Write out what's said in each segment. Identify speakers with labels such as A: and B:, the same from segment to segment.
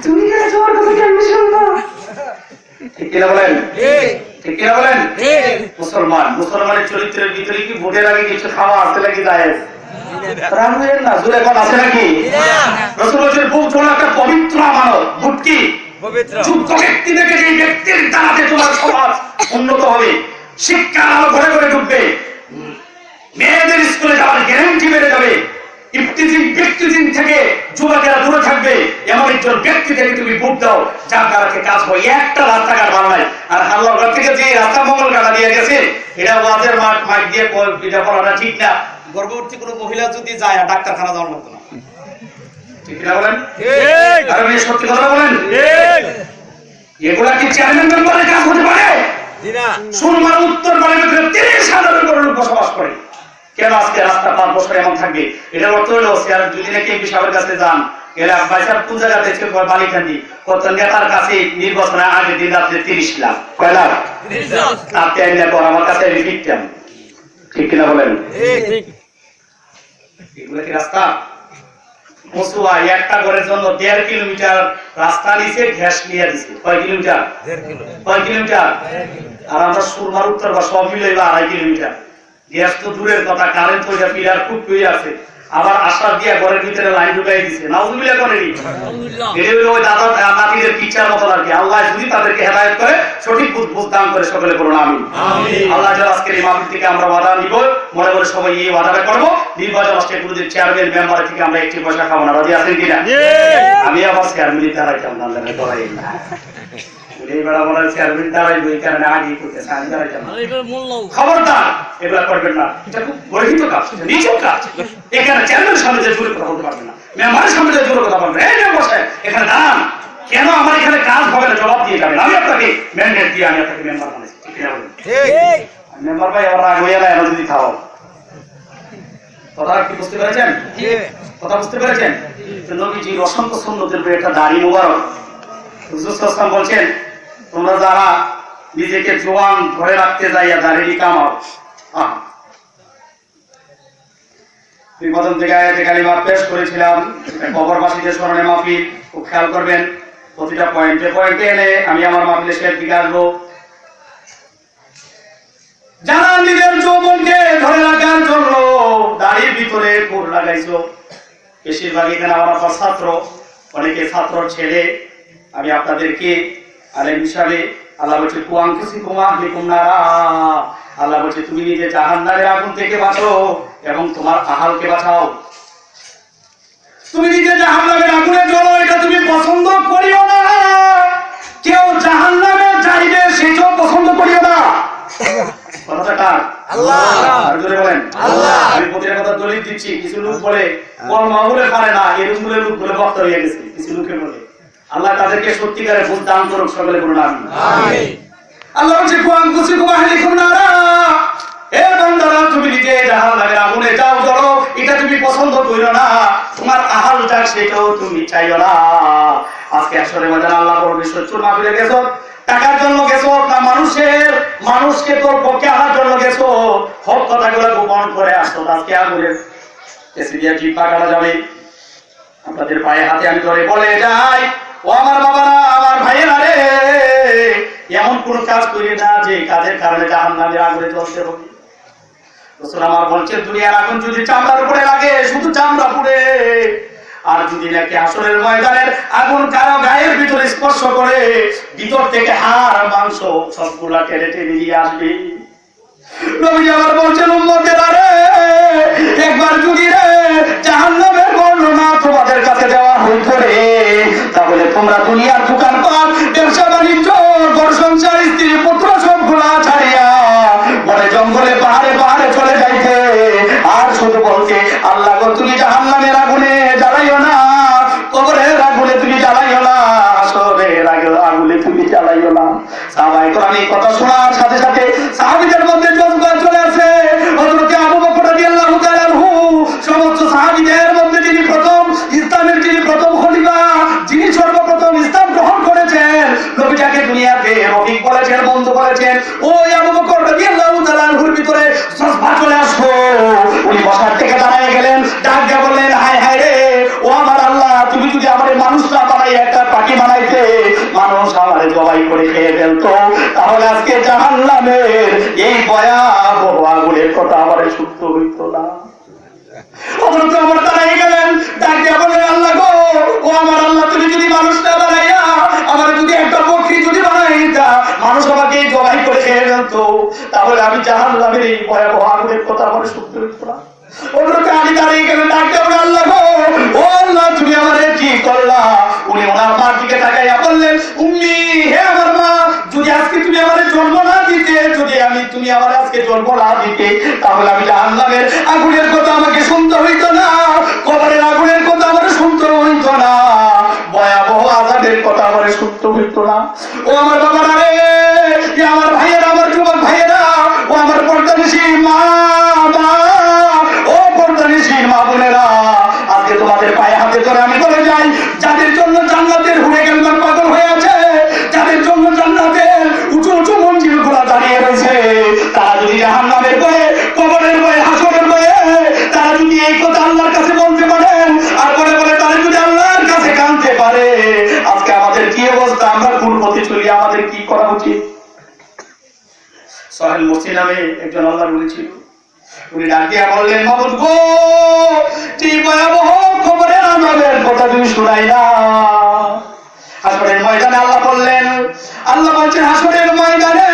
A: তুমি গেলে তোমার কথা কেমনি শুনবো? ঠিক কিনা বলেন? ঠিক কিনা বলেন? মুসলমানের চরিত্রের ভিতরে কি ভোটের আগে কিছু খাওয়া আসতে নাকি যায় না? জোরে এখন আছে নাকি? রাসূল বলেছেন বুট হলো একটা পবিত্র আমানত। বুট কি পবিত্র? যোগ্য ব্যক্তি থেকে যে ব্যক্তির দ্বারাতে তোমার সমাজ উন্নত হবে, শিক্ষার আলো ঘরে ঘরে ঢুকবে, মেয়েদের স্কুলে যাওয়ার গ্যারান্টি বেড়ে যাবে, ইফতিজিং ব্যক্তিদিন থেকে যুবকেরা দূরে থাকবে, এমন একজন ব্যক্তি থেকে তুমি ভোট দাও যার দ্বারা কাজ হয়। একটা রাস্তাঘাট ভালো নাই, আর হাল্লাঘর থেকে যে রাস্তা মঙ্গল কাটা দিয়ে গেছে এটা ওয়াজের মাঠ দিয়ে এটা বলাটা ঠিক না। গর্ভবতী কোনো মহিলা যদি যায় ডাক্তারখানা যাওয়ার মতো না। ঠিক না বলেন? আর আমি সত্যি কথা বলেন, এগুলা কি চেয়ারম্যান মেম্বারের কাজ হতে পারে? সুরমার উত্তর পাড়ের ভিতরে 30,000 লোক বসবাস করে। কেন আজকে রাস্তা 5 বছর এমন থাকবে? এটার অর্থ হলো যদি নাকি এমপি সাহেবের কাছে যান, এরা পয়সা কোন জায়গাতে বালিখান্দি কত নেতার কাছে নির্বাচনের আগে দিন রাত্রে 30 লাখ, কয় লাখ? তাতে আমার কাছে আমি ফিরতাম। ঠিক কিনা বলেন? এগুলো কি রাস্তা? মসুয়া একটা ঘরের জন্য 1.5 কিলোমিটার রাস্তা নিচে ঘ্যাস নিয়ে দিচ্ছে। কয় কিলোমিটার? 1.5 কিলোমিটার। আর আমরা সুরমার উত্তর বা সব মিলে 2.5 কিলোমিটার। গ্যাস তো দূরের কথা, কারেন্ট তো পিলার খুব পেয়ে আছে, আবার আশ্বাস দিয়ে ঘরের ভিতরে লাইন ঢুকাই দিচ্ছে। নাউজুবিল্লাহ করেনি? এটা হলো ওই দাদা নাতিদের পিকচার মতন আর কি। আল্লাহ যদি তাদেরকে হেদায়েত করে, সঠিক বুঝ দান করে, সকলে বলুন আমিন। আল্লাহ যারা আজকের এই মাহফিল থেকে আমরা ওয়াদা নিব, মনে করে সবাই এই ওয়াদাটা করবো, নির্বাচন আসছে পুরোদের চেয়ারম্যান মেম্বার থেকে আমরা একটি পয়সা খাবো না। রাজি আছেন কিনা? আমি আবার চেয়ারম্যানই দাঁড়াইতাম না, আল্লাহ করাই না। খবরদার এগুলা করবেন না, এটা খুব গর্হিত কাজ, নিচু কাজ। এখানে চেয়ারম্যানের সামনে যে জোরে কথা বলতে পারবেন না, মেম্বারের সামনে যে জোরে কথা বলবেন, এই বসে এখানে দাঁড়ান, কেন আমার এখানে কাজ হবে না জবাব দিয়ে যাবেন। আমি আপনাকে ম্যান্ডেট দিয়ে আমি আপনাকে মেম্বার বানাইছি। মেম্বার ভাই আবার রাগ হইয়া না, এমন যদি খাও কথা কি বুঝতে পেরেছেন? কথা বুঝতে পেরেছেন? নবীজির অসংখ্য সুন্নতের একটা দাড়ি মুবারক। হুজুর সাল্লাল্লাহু আলাইহি ওয়াসাল্লাম বলছেন, তোমরা যারা নিজেকে জোয়ান ধরে রাখতে যাইয়া দাড়ি কামাও, প্রথম থেকে আয়াতে কালিমা পেশ করেছিলাম, কবরবাসীদের স্মরণে মাহফিল, খুব খেয়াল করবেন। প্রতিটা পয়েন্টে পয়েন্টে এনে আমি আমার মাহফিলের শেষ দিকে আসবো। যারা নিজের যৌবনকে ধরে রাখার জন্য দাড়ির ভিতরে ফুল লাগাইছো, বেশিরভাগ এখানে আমার ছাত্র, অনেকে ছাত্র ছেলে, আমি আপনাদেরকে আলেম হিসাবে আল্লাহ বলছে আল্লাহ বলছে তুমি নিজে জাহান্নামের আগুন থেকে বাঁচো এবং তোমার আহালকে বাঁচাও। তুমি নিজে জাহান্নামের আগুনে জ্বলো, এটা তুমি পছন্দ করিও না। কেউ জাহান্নামে যাইবে সেটাও পছন্দ করিও না। কথাটা কার? আল্লাহ। আর জোরে বলেন আল্লাহ। আমি প্রতিটা কথা দলিল দিচ্ছি। কিছু লোক বলে কোন মাহফিলে পারে না, এরকম লোক বলে বক্তা হয়ে গেছে। কিছু লোকের বলে আল্লাহ তাদেরকে সত্যিকারে বুঝ দান করুক, সকলে বলুন আমিন। আল্লাহ বলছে এ বান্দারা তুমি নিজে জাহান্নামের আগুনে যাও জ্বলো, এটা তুমি পছন্দ করো না। তোমার আহাল যাক সেটাও তুমি চাইও না। আজকে আসলে ময়দান আল্লাহ বড় বিশ্বচুর মাহফিলে গেছো, টাকার জন্য গেছো না মানুষকে তোর পক্ষে আনার জন্য গেছো, হক কথাগুলো গোপন করে আসতো। আজকে আগুনের এসিডিয়া জিব্বা কাটা যাবে। আপনাদের পায়ে হাতে আমি ধরে বলে যাই, ও আমার বাবারা, আমার ভাইয়েরা রে, এমন কোন কাজ করি না যে কাজের কারণে জাহান্নামের আগুনে জ্বলতে হবে। রাসূল আমার বলছেন, দুনিয়ার আগুন যদি চামড়ার উপরে লাগে শুধু চামড়া পুড়ে, আর যদি নাকি হাসরের ময়দানের আগুন কারো গায়ের ভিতরে স্পর্শ করে, ভিতর থেকে হাড় মাংস সবগুলা টেনে টেনে নিয়ে আসবে। নবী আমার বলছেন, উম্মতেরা রে, একবার যদি রে জাহান্নামের বর্ণনা তোমাদের কাছে দেওয়া হইতো রে, তাহলে তোমরা দুনিয়ার দোকানপাট, ব্যবসা বাণিজ্য, ঘর সংসার, স্ত্রী পুত্র সবগুলা ছাড়িয়া বনে জঙ্গলে পাহাড়ে পাহাড়ে চলে যাইতে, আর শুধু বলতে, আল্লাহ গো তুমি জাহান্নামের আগুনে জ্বালাইও না, কবরের আগুনে তুমি জ্বালাইও না, আসরের আগুনে তুমি জ্বালাইও না। সাহাবায়ে কেরাম এই কথা শোনার সাথে সাথে সাহাবীদের মধ্যে জজবা চলে আসে। হযরত আবু বকর রাদিয়াল্লাহু তাআলা আনহু সমস্ত সাহাবীদের মধ্যে যিনি প্রথম ইসলামের যিনি প্রথম খলিফা, যিনি সর্বপ্রথম ইসলাম গ্রহণ করেছেন, নবীটাকে তুমি যদি আমাদের মানুষটা বানাই একটা পাখি বানাইতে, মানুষ আমাদের জবাই করে খেয়ে ফেলতো, তাহলে আজকে জাহান্নামের এই ভয়াবহ আগুনের কথা আমার শুনতে হইতো না। অথচ আমার তারাই গেলেন, ডাকিয়া বললেন, আল্লাহ গো, ও আমার আল্লাহ, তুমি যদি মানুষটা বানাইয়া আমার যদি একটা বকরি যদি বানাইতা, মানুষ আমাকে জবাই করে খেয়ে ফেলতো, তাহলে আমি জাহান্নামের এই ভয়াবহ আগুনের কথা আমার শুনতে হইতো না। আমি দাঁড়িয়ে গেলেন, ডাকিয়া বলে, আল্লাহ গো, ও আল্লাহ, তুমি আমারে কি করলা? উনি ওনার মার দিকে তাকাইয়া বললেন, উম্মি, হে আমার মা, যদি আজকে তুমি আমারে জন্ম না দিতে, যদি তুমি আমার আজকে জন্ম না দিতে, তাহলে আমি জাহান্নামের আগুনের কথা আমাকে শুনতে হইতো না, কবরের আগুনের কথা আমার শুনতে হইতো না, ভয়াবহ আযাবের কথা আমার শুনতে হইতো না। ও আমার বাবারা রে, আমার ভাইয়েরা, আমার যুবক ভাইয়েরা, ও আমার পর্দানিশী মা, ও পর্দানিশী মা বোনেরা, আজকে তোমাদের পায়ে হাতে ধরে আমি বলে যাই, যাদের জন্য জান্নাতের হুড়ে গেলবার পাগল হয়ে আছে, যাদের জন্য জান্নাতের উঁচু উঁচু মঞ্জিল গুলা দাঁড়িয়ে রয়েছে, তারা যদি জাহান্নামের ভয়ে, কবরের ভয়ে, হাসরের ভয়ে তারা যদি এই কথা আল্লাহর কাছে বলতে পারেন, আর বলে বলে তারা যদি আল্লাহর কাছে কাঁদতে পারে, আজকে আমাদের কি অবস্থা, আমরা কোন পথে চলি, আমাদের কি করা উচিত? সোহেল মুসলিম নামে একজন আল্লাহর ওলি ছিল। উনি ডাক দিয়া বললেন, মাবুদ গো, এই ভয়াবহ কবরের আযাবের কথা তুমি শুনাইলা। হাসরের ময়দানে আল্লাহ বললেন, আল্লাহ বলছেন হাসরের ময়দানে,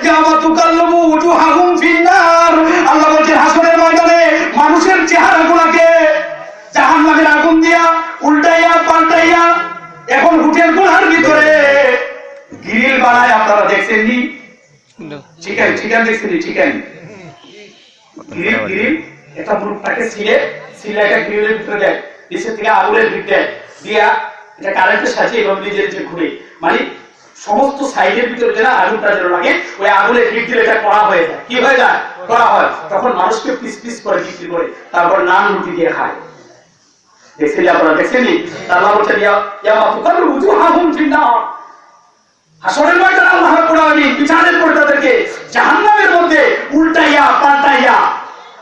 A: ইয়ামা তুকাল্লাবু উজুহাহুম ফিন্নার, আল্লাহ বলছেন হাসরের ময়দানে মানুষের চেহারাগুলোকে জাহান্নামের আগুন দিয়া উল্টাইয়া পাল্টাইয়া, এখন হোটেল গুলার ভিতরে গ্রিল বানায়, আপনারা দেখছেন নি? চিকেন চিকেন দেখছেন নি? চিকেন গ্রিল গ্রিল এটা মুখটাকে ছিলে ছিলে একটা গ্রিলের ভিতরে দেয়, নিচে থেকে আগুনের দিক দেয় দিয়া, এটা কারেন্টের সাথে এবং নিজের যে ঘুরে, মানে সমস্ত সাইডের ভিতরে যেন আগুনটা যেন লাগে, ওই আগুনের হিট দিলে এটা কড়া হয়ে যায়। কি হয়ে যায়? কড়া হয়। তখন মানুষকে পিস পিস করে বিক্রি করে, তারপর নান রুটি দিয়ে খায়। দেখছেন আপনারা? দেখছেন? আল্লাহ বলছেন, ইয়ামা তুকাল্লিবু উজুহাহুম ফিন্নার, হাসরের ময়দানে আল্লাহ রাব্বুল আলামিন বিচারের পর তাদেরকে জাহান্নামের মধ্যে উল্টাইয়া পাল্টাইয়া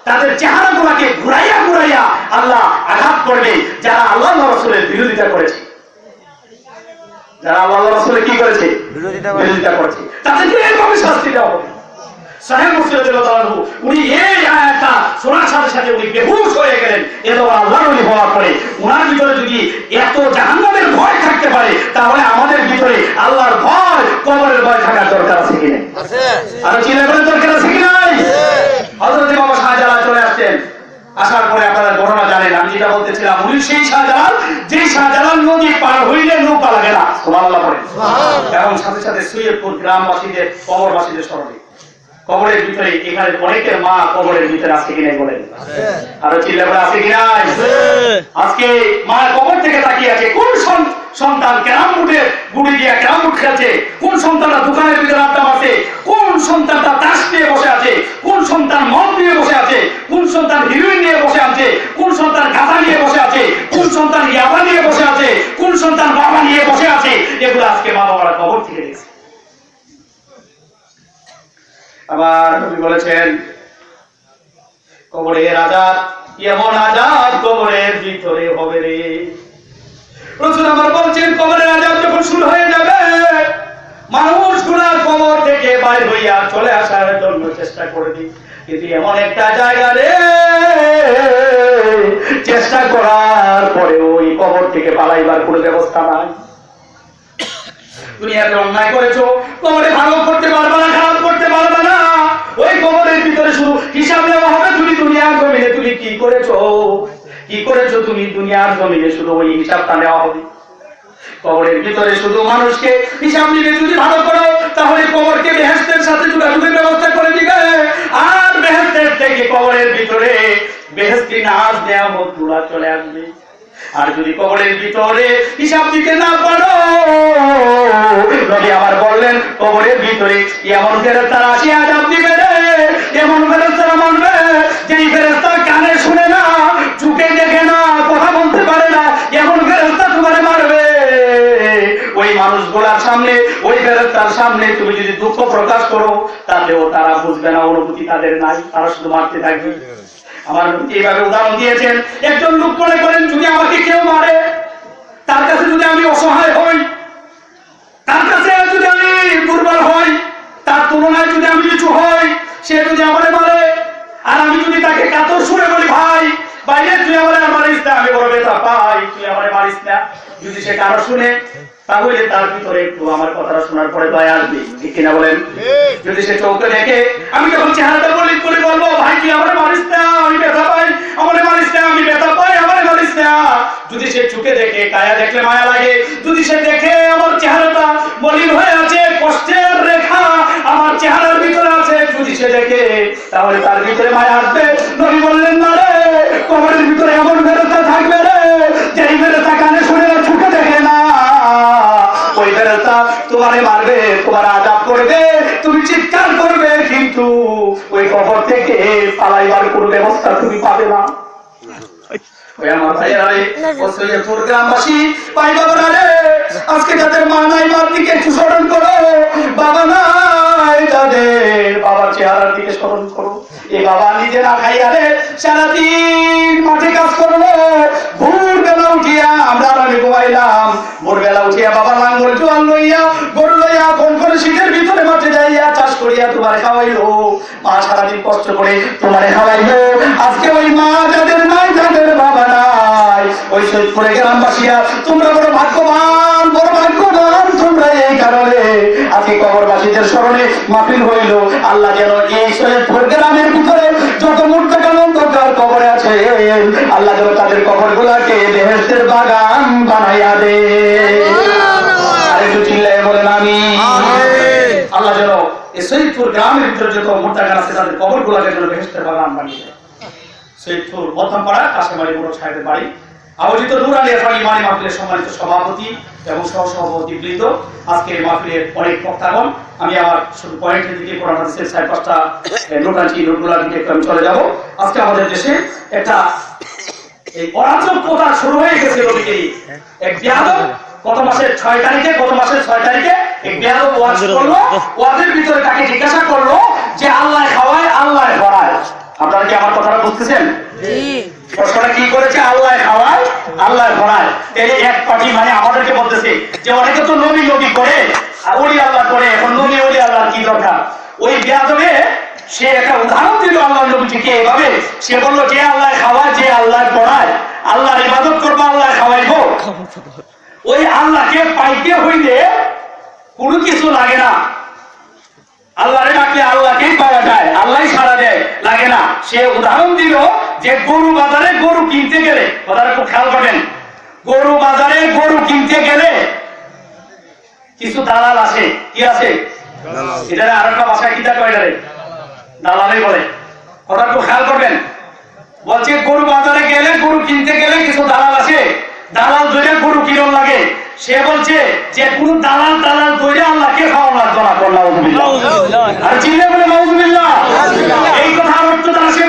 A: তাদের চেহারাগুলোকে ঘুরাইয়া ঘুরাইয়া আল্লাহ আঘাত করবে, যারা আল্লাহ রাসূলের বিরোধিতা করেছে, যারা আল্লাহ রাসূলের কি করেছে? বিরোধিতা করেছে, তাদেরকে এইভাবে শাস্তি দেওয়া হবে। সাহেব মুসলিম রাদিয়াল্লাহু আনহু উনি এই আয়াতটা শোনার সাথে সাথে উনি বেহুশ হয়ে গেলেন। এত আল্লাহর ওলি হওয়ার পরে ওনার ভিতরে যদি এত জাহান্নামের ভয় থাকতে পারে, তাহলে আমাদের ভিতরে আল্লাহর ভয়, কবরের ভয় থাকার দরকার আছে কিনা? আছে। আর চিন্তা করার দরকার আছে কি নাই? হযরত ইমাম শাহজালাল চলে আসছেন, আসার পরে আপনারা ঘটনা জানেন। আমি যেটা বলতেছিলাম, উনি সেই শাহজালাল, যে শাহজালাল নদী পার হইলে নৌকা লাগে না, সুবহানাল্লাহ পড়ে, এবং সাথে সাথে সৈয়দপুর গ্রামবাসীদের, কবরবাসীদের স্মরণে, কবরের ভিতরে এখানে অনেকের মা কবরের ভিতরে আছে কিনা বলেন? আরো চিল্লা করে আছে কিনা? আজকে মা কবর থেকে তাকিয়ে আছে, কোন সন্তান ক্যারাম বুটে গুড়ি দিয়া ক্যারাম বুট খেলছে, কোন সন্তানটা দোকানের ভিতরে আড্ডা মারছে, কোন সন্তানটা তাস নিয়ে বসে আছে, কোন সন্তান মদ নিয়ে বসে আছে, কোন সন্তান হিরোইন নিয়ে বসে আছে, কোন সন্তান গাঁজা নিয়ে বসে আছে, কোন সন্তান ইয়াবা নিয়ে বসে আছে, কোন সন্তান বাবা নিয়ে বসে আছে, এগুলো আজকে মা বাবারা কবর থেকে গেছে। আবার নবী বলেছেন, কবরের আযাব এমন আযাব কবরের ভিতরে হবে রে। রাসূল আমার বলছেন, কবরের আযাব যখন শুরু হয়ে যাবে, মানুষগুলা কবর থেকে বাইরে হইয়া চলে আসার জন্য চেষ্টা করবে, কিন্তু এমন একটা জায়গা রে, চেষ্টা করার পরে ওই কবর থেকে পালাইবার কোনো ব্যবস্থা নাই। দুনিয়াতে অন্যায় করেছো, কবরে ভালো করতে পারবে না, খারাপ করতে পারবে না, ওই কবরের ভিতরে শুধু হিসাব নেওয়া হবে। তুমি দুনিয়ার জমিনে তুমি কি করেছো, কি করেছো তুমি দুনিয়ার জমিনে, শুধু ওই হিসাবটা নেওয়া হবে। কবরের ভিতরে শুধু মানুষকে হিসাব নিবে, যদি ভালো করো তাহলে কবরকে বেহেশতের সাথে যোগাযোগের ব্যবস্থা করে দিবে, আর বেহেশতের থেকে কবরের ভিতরে বেহেশতি নাজ নেয়ামত গুলা চলে আসবে। আর যদি কবরের ভিতরে হিসাব দিতে না পারো, নবী আবার বললেন, কবরের ভিতরে এমন ফেরেশতারা আসি আযাব দিবে রে, এমন ফেরেশতারা মানবে, যেই ফেরেশতা কানে শুনে না, চোখে দেখে না, কথা বলতে পারে না, এমন ফেরেশতা তোমারে মারবে। ওই মানুষগুলোর সামনে, ওই ফেরেশতার সামনে তুমি যদি দুঃখ প্রকাশ করো, তাহলেও তারা বুঝবে না, অনুভূতি তাদের নাই, তারা শুধু মারতে থাকবে। আমার এইভাবে উদাহরণ দিয়েছেন, একজন লোক মনে করেন, যদি আমাকে কেউ মারে, যদি সে কারো শুনে তাহলে তার ভিতরে একটু আমার কথাটা শোনার পরে দয়া আসবে, ঠিক কিনা বলেন? যদি সে চৌকে দেখে, আমি যখন চেহারাটা বলি করে বলবো, ভাই তুই আমার মারিস না, আমি ব্যথা পাই, আমার মারিস না, আমি ব্যথা পাই, আমার মারিস না। যদি সে চোখে দেখে, কায়া দেখলে মায়া লাগে, যদি সে দেখে আমার চেহারাটা মলিন হয়ে আছে, কষ্টের রেখা আমার চেহারার ভিতরে আছে, যদি সে দেখে তাহলে তার ভিতরে মায়া আসবে। নবী বললেন না রে, কবরের ভিতরে এমন ফেরেশতা থাকবে রে, যেই ফেরেশতা কানে শুনে না, চোখে দেখে না, ওই ফেরেশতা তোমারে মারবে, তোমার আযাব করবে, তুমি চিৎকার করবে, কিন্তু ওই কবর থেকে পালাইবার কোনো ব্যবস্থা তুমি পাবে না। ওই আমার ভাইয়েরা রে, ও সৈয়দপুর গ্রামবাসী ভাই বাবারা রে, আজকে যাদের মা নাই, মার দিকে একটু স্মরণ করো, বাবা নাই যাদের, বাবার চেহারার দিকে স্মরণ করো। এই বাবা নিজে না খাইয়া রে সারাদিন মাঠে কাজ করলো, ভোরবেলা উঠিয়া আমরা ঘুমাইলাম, ভোরবেলা উঠিয়া বাবা লাঙ্গল জোয়াল লইয়া গরু লইয়া ফোন করে শীতের ভিতরে মাঠে যাইয়া চাষ করিয়া তোমার খাওয়াইলো, মা সারাদিন কষ্ট করে তোমার খাওয়াইলো। আজকে ওই মা যাদের নাই, যাদের বাবা নাই, ওই সৈয়দপুরে গ্রামবাসীরা তোমরা বড় ভাগ্যবান, বড় ভাগ্যবান তোমরা। এই কারণে আজকে কবরবাসীদের স্মরণে মাহফিল হইল। আল্লাহ যেন এই সৈয়দপুর গ্রামের ভিতরে যত মুর্তাকাল অন্ধকার কবরে আছে, আল্লাহ যেন তাদের কবর গুলাকে বেহেশতের বাগান বানাইয়া দে। আরেকটু চিল্লায় বলেন আমিন। আল্লাহ যেন এই সৈয়দপুর গ্রামের ভিতরে যত মুর্তাকাল আছে তাদের কবর গুলাকে যেন বেহেশতের বাগান বানিয়ে দেয়। সৈয়দপুর মধ্যমপাড়া কাশেমারি বড় সাহেবের বাড়ি আয়োজিত নূর আলী আফার ইমানি মাহফিলের সম্মানিত সভাপতি এবং সহসভাপতি বৃন্দ, আজকে মাহফিলের অনেক বক্তাগণ, আমি আমার শুধু পয়েন্টের দিকে কোরআন হাদিসের 4-5টা নোট আনছি, নোটগুলোর দিকে একটু আমি চলে যাব। আজকে আমাদের দেশে একটা এই অরাজকতা শুরু হয়ে গেছে। রবিকে এক বিয়াদব গত মাসের 6 তারিখে এক বিয়াদব ওয়াজ করলো, ওয়াজের ভিতরে তাকে জিজ্ঞাসা করলো যে আল্লাহ খাওয়ায়, আল্লাহ ভরায়। আপনারা কি আমার কথাটা বুঝতেছেন? প্রশ্নটা কি করেছে? আল্লাহ খাওয়ায়, আল্লাহ ভরায়। এই এক পার্টি মানে আমাদেরকে বলতেছে যে অনেকে তো নবী নবী করে, ওলি আল্লাহ করে, এখন নবী ওলি আল্লাহ কি দরকার? ওই বিয়াদবে সে একটা উদাহরণ দিল আল্লাহ নবীকে এভাবে, সে বললো যে আল্লাহ খাওয়ায়, যে আল্লাহ পড়ায়, আল্লাহর ইবাদত করবো, আল্লাহ খাওয়াইব। ওই আল্লাহকে পাইতে হইলে কোনো কিছু লাগে না, আল্লাহরে ডাকলে আল্লাহকেই পাওয়া যায়, আল্লাহ সাড়া দেয়, লাগে না। সে উদাহরণ দিল যে গরু বাজারে গরু কিনতে গেলে, কথাটা খুব খেয়াল করবেন, গরু বাজারে গরু কিনতে গেলে কিছু দালাল আসে, কি আছে? এটা আর একটা ভাষায় কি থাকে, এটারে দালালই বলে। কথা খুব খেয়াল করবেন, বলছে গরু বাজারে গেলে, গরু কিনতে গেলে কিছু দালাল আসে, দালাল ধরে গরু কিরণ লাগে। সে বলছে যে কোন দালাল ধরে আল্লাহকে খাওয়ানো লাগতো না, আর চিল্লে বলে নাউযুবিল্লাহ। এই কথা অর্থ তারা সে